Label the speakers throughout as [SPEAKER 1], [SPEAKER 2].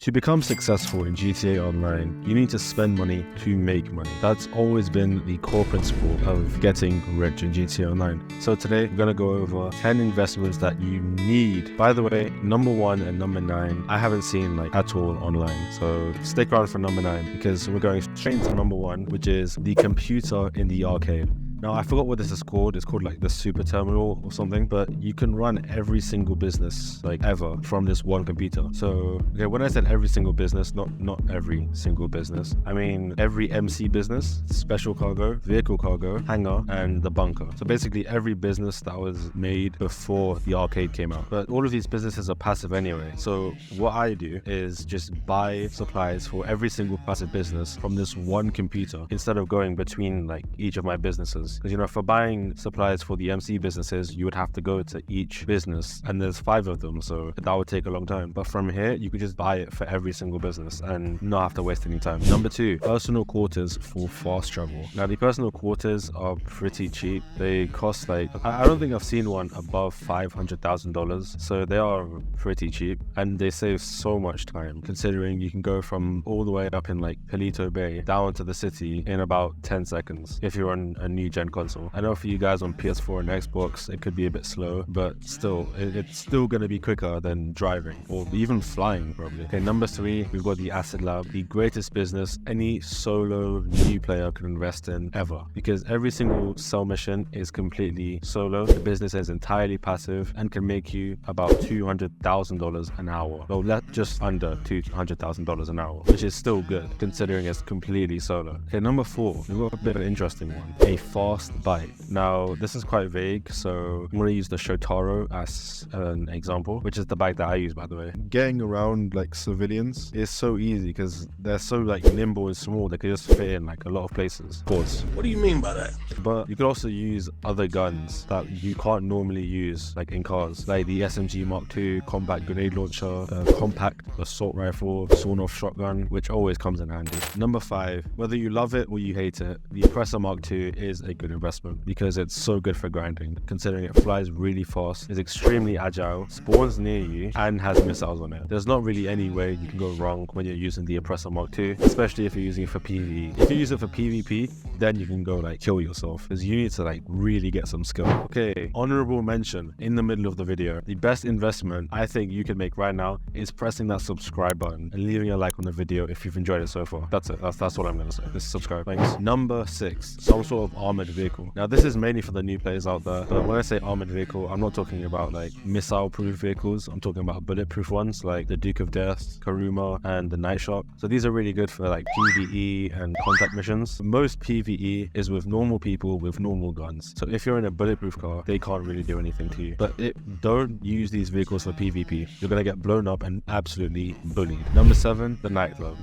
[SPEAKER 1] To become successful in GTA Online, you need to spend money to make money. That's always been the core principle of getting rich in GTA Online. So today, we're going to go over 10 investments that you need. By the way, number 1 and number 9, I haven't seen at all online. So stick around for number 9 because we're going straight into number 1, which is the computer in the arcade. Now, I forgot what this is called. It's called the super terminal or something, but you can run every single business ever from this one computer. So, okay, when I said every single business, not every single business, I mean every MC business, special cargo, vehicle cargo, hangar, and the bunker. So basically every business that was made before the arcade came out. But all of these businesses are passive anyway. So what I do is just buy supplies for every single passive business from this one computer instead of going between each of my businesses. Because for buying supplies for the MC businesses, you would have to go to each business, and there's 5 of them, so that would take a long time. But from here, you could just buy it for every single business and not have to waste any time. Number 2, personal quarters for fast travel. Now, the personal quarters are pretty cheap. They cost I don't think I've seen one above $500,000, so they are pretty cheap, and they save so much time, considering you can go from all the way up in Palito Bay down to the city in about 10 seconds if you're on a new gen console. I know for you guys on PS4 and Xbox, it could be a bit slow, but still, it's still going to be quicker than driving or even flying probably. Okay, number 3, we've got the Acid Lab, the greatest business any solo new player can invest in ever, because every single cell mission is completely solo. The business is entirely passive and can make you about $200,000 an hour. Well, just under $200,000 an hour, which is still good considering it's completely solo. Okay, number 4, we've got a bit of an interesting one, a fast bite. Now, this is quite vague, so I'm going to use the Shotaro as an example, which is the bike that I use, by the way. Getting around civilians is so easy because they're so nimble and small, they can just fit in a lot of places. Pause.
[SPEAKER 2] What do you mean by that?
[SPEAKER 1] But you could also use other guns that you can't normally use in cars, like the SMG Mark II, combat grenade launcher, compact assault rifle, sawn-off shotgun, which always comes in handy. Number 5, whether you love it or you hate it, the Oppressor Mark II is a good investment because it's so good for grinding, considering it flies really fast, is extremely agile, spawns near you, and has missiles on it. There's not really any way you can go wrong when you're using the Oppressor Mark II, especially if you're using it for PvE. If you use it for PvP, then you can go kill yourself, because you need to really get some skill. Okay, honorable mention in the middle of the video. The best investment I think you can make right now is pressing that subscribe button and leaving a like on the video if you've enjoyed it so far. That's it. That's all I'm gonna say. Just subscribe. Thanks. Number 6, some sort of armored vehicle. Now, this is mainly for the new players out there, but when I say armored vehicle, I'm not talking about missile-proof vehicles. I'm talking about bulletproof ones like the Duke of Death, Karuma, and the Night Shark. So these are really good for PvE and contact missions. Most PvE is with normal people with normal guns. So if you're in a bulletproof car, they can't really do anything to you. But don't use these vehicles for PvP. You're gonna get blown up and absolutely bullied. Number 7, the nightclub.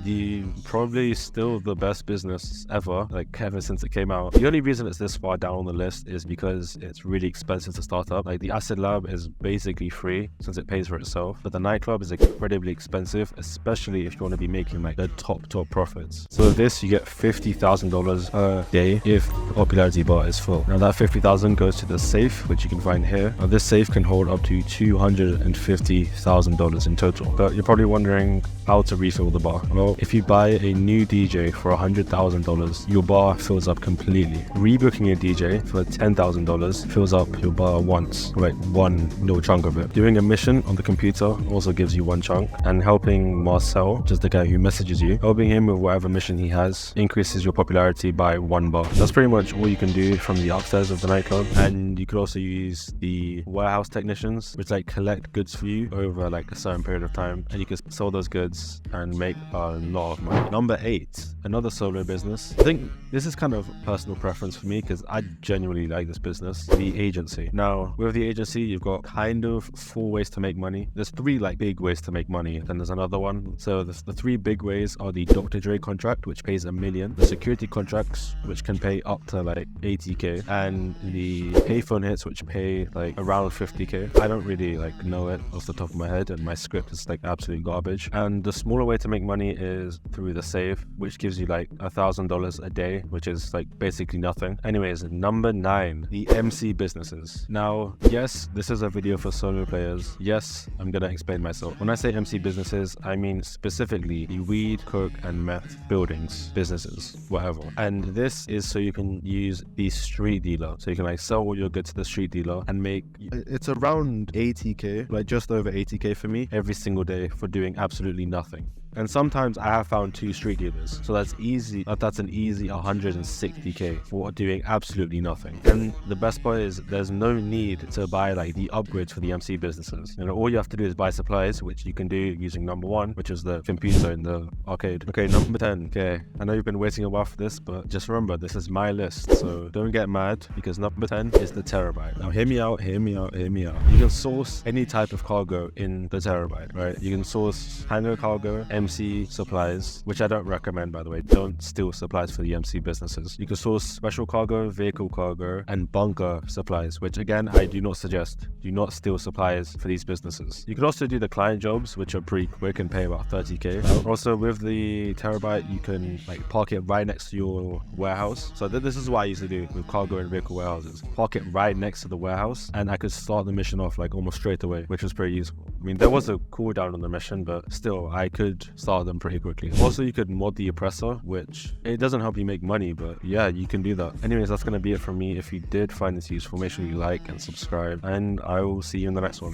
[SPEAKER 1] Probably still the best business ever, ever since it came out. The only reason it's this far down on the list is because it's really expensive to start up. The Acid Lab is basically free since it pays for itself, but the nightclub is incredibly expensive, especially if you want to be making the top profits. So with this, you get $50,000 a day if the popularity bar is full. Now that $50,000 goes to the safe, which you can find here. Now this safe can hold up to $250,000 in total. But you're probably wondering how to refill the bar. Well, if you buy a new DJ for $100,000, your bar fills up completely. Rebooking a DJ for $10,000 fills up your bar once, one little chunk of it. Doing a mission on the computer also gives you one chunk, and helping Marcel, just the guy who messages you, helping him with whatever mission he has, increases your popularity by 1 bar. That's pretty much all you can do from the upstairs of the nightclub. And you could also use the warehouse technicians, which collect goods for you over a certain period of time, and you can sell those goods and make a lot of money. Number 8, another solo business. I think this is kind of personal preference for me because I genuinely like this business, the agency. Now, with the agency, you've got kind of 4 ways to make money. There's 3 big ways to make money, then there's another one. So the 3 big ways are the Dr. Dre contract, which pays $1 million, the security contracts, which can pay up to $80K, and the payphone hits, which pay around $50K. I don't really know it off the top of my head, and my script is absolute garbage. And the smaller way to make money is through the save, which gives you $1,000 a day, which is basically nothing. Anyways, number 9, the MC businesses. Now, yes, this is a video for solo players. Yes, I'm gonna explain myself. When I say MC businesses, I mean specifically the weed, coke, and meth buildings, businesses, whatever. And this is so you can use the street dealer. So you can like sell all your goods to the street dealer and make, it's around 80k, like just over 80k for me every single day for doing absolutely nothing. And sometimes I have found 2 street dealers, so that's an easy 160k for doing absolutely nothing. And the best part is there's no need to buy like the upgrades for the MC businesses. You know, all you have to do is buy supplies, which you can do using number 1, which is the computer in the arcade. Okay, number 10. Okay, I know you've been waiting a while for this, but just remember, this is my list, so don't get mad, because number 10 is the Terabyte. Now hear me out. You can source any type of cargo in the Terabyte, right? You can source hangar cargo, MC supplies, which I don't recommend, by the way. Don't steal supplies for the MC businesses. You can source special cargo, vehicle cargo, and bunker supplies, which again, I do not suggest. Do not steal supplies for these businesses. You can also do the client jobs, which are pretty quick and pay about 30k. Also, with the Terabyte, you can like park it right next to your warehouse. So this is what I used to do with cargo and vehicle warehouses. Park it right next to the warehouse, and I could start the mission off like almost straight away, which was pretty useful. I mean, there was a cooldown on the mission, but still, I could start them pretty quickly. Also, you could mod the oppressor, which it doesn't help you make money, but yeah, you can do that. Anyways, that's gonna be it from me. If you did find this useful, make sure you like and subscribe, and I will see you in the next one.